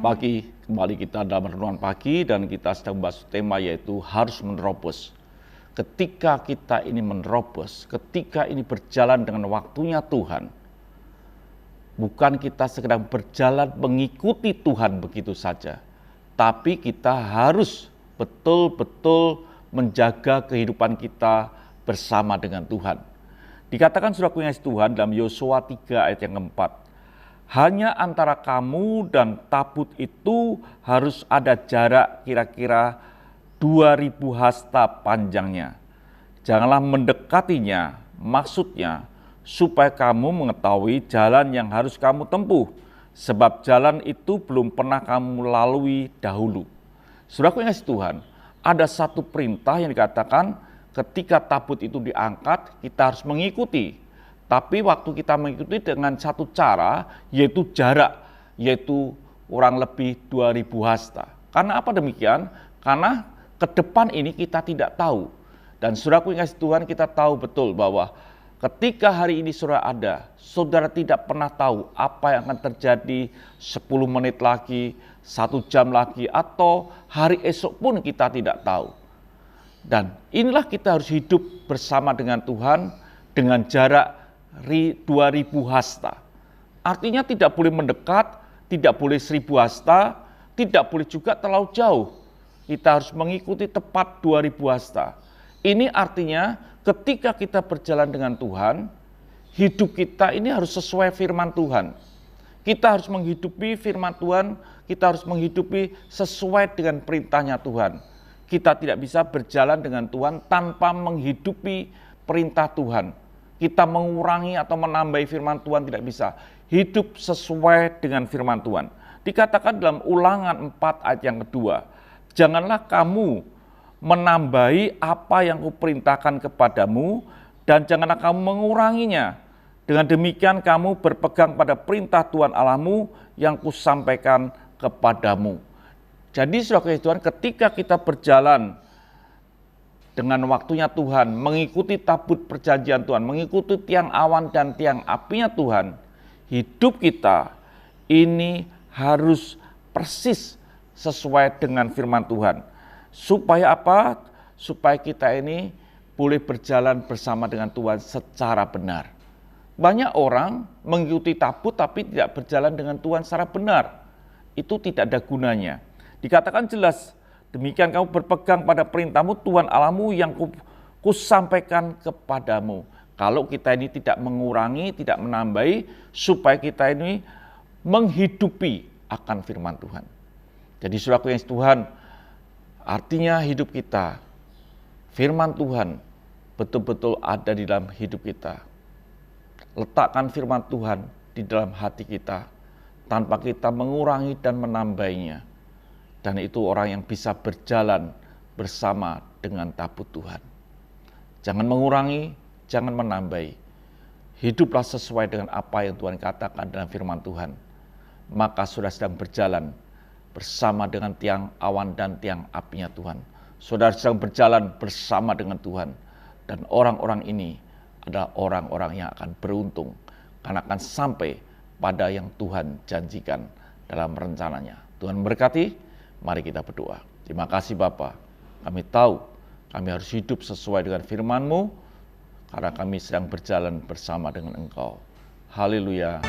pagi, kembali kita dalam renungan pagi dan kita sedang membahas tema yaitu harus menerobos. Ketika kita ini menerobos, ketika ini berjalan dengan waktunya Tuhan, bukan kita sedang berjalan mengikuti Tuhan begitu saja, tapi kita harus betul-betul menjaga kehidupan kita bersama dengan Tuhan. Dikatakan saudaraku yang kasih Tuhan dalam Yosua 3 ayat yang keempat, hanya antara kamu dan tabut itu harus ada jarak kira-kira 2000 hasta panjangnya. Janganlah mendekatinya, maksudnya supaya kamu mengetahui jalan yang harus kamu tempuh, sebab jalan itu belum pernah kamu lalui dahulu. Saudaraku yang kasih Tuhan, ada satu perintah yang dikatakan ketika tabut itu diangkat, kita harus mengikuti. Tapi waktu kita mengikuti dengan satu cara, yaitu jarak, yaitu kurang lebih 2000 hasta. Karena apa demikian? Karena ke depan ini kita tidak tahu. Dan saudaraku yang kasih Tuhan, kita tahu betul bahwa ketika hari ini saudara ada, saudara tidak pernah tahu apa yang akan terjadi 10 menit lagi, 1 jam lagi, atau hari esok pun kita tidak tahu. Dan inilah kita harus hidup bersama dengan Tuhan dengan jarak 2000 hasta. Artinya tidak boleh mendekat, tidak boleh 1000 hasta, tidak boleh juga terlalu jauh. Kita harus mengikuti tepat 2000 hasta. Ini artinya ketika kita berjalan dengan Tuhan, hidup kita ini harus sesuai firman Tuhan. Kita harus menghidupi firman Tuhan, kita harus menghidupi sesuai dengan perintahnya Tuhan. Kita tidak bisa berjalan dengan Tuhan tanpa menghidupi perintah Tuhan. Kita mengurangi atau menambahi firman Tuhan tidak bisa. Hidup sesuai dengan firman Tuhan. Dikatakan dalam Ulangan 4 ayat yang kedua, janganlah kamu menambahi apa yang kuperintahkan kepadamu dan janganlah kamu menguranginya. Dengan demikian kamu berpegang pada perintah Tuhan Allahmu yang kusampaikan kepadamu. Jadi saudara Tuhan, ketika kita berjalan dengan waktunya Tuhan, mengikuti tabut perjanjian Tuhan, mengikuti tiang awan dan tiang apinya Tuhan, hidup kita ini harus persis sesuai dengan firman Tuhan. Supaya apa? Supaya kita ini boleh berjalan bersama dengan Tuhan secara benar. Banyak orang mengikuti tabut tapi tidak berjalan dengan Tuhan secara benar. Itu tidak ada gunanya. Dikatakan jelas, demikian kamu berpegang pada perintahmu Tuhan Allahmu yang kusampaikan kepadamu. Kalau kita ini tidak mengurangi, tidak menambahi, supaya kita ini menghidupi akan firman Tuhan. Jadi saudaraku yang Tuhan, artinya hidup kita, firman Tuhan betul-betul ada di dalam hidup kita. Letakkan firman Tuhan di dalam hati kita, tanpa kita mengurangi dan menambahinya. Dan itu orang yang bisa berjalan bersama dengan tabut Tuhan. Jangan mengurangi, jangan menambahi. Hiduplah sesuai dengan apa yang Tuhan katakan dalam firman Tuhan. Maka saudara sedang berjalan bersama dengan tiang awan dan tiang apinya Tuhan. Saudara sedang berjalan bersama dengan Tuhan. Dan orang-orang ini adalah orang-orang yang akan beruntung. Karena akan sampai pada yang Tuhan janjikan dalam rencananya. Tuhan berkati. Mari kita berdoa. Terima kasih Bapa. Kami tahu kami harus hidup sesuai dengan firman-Mu karena kami sedang berjalan bersama dengan Engkau. Haleluya.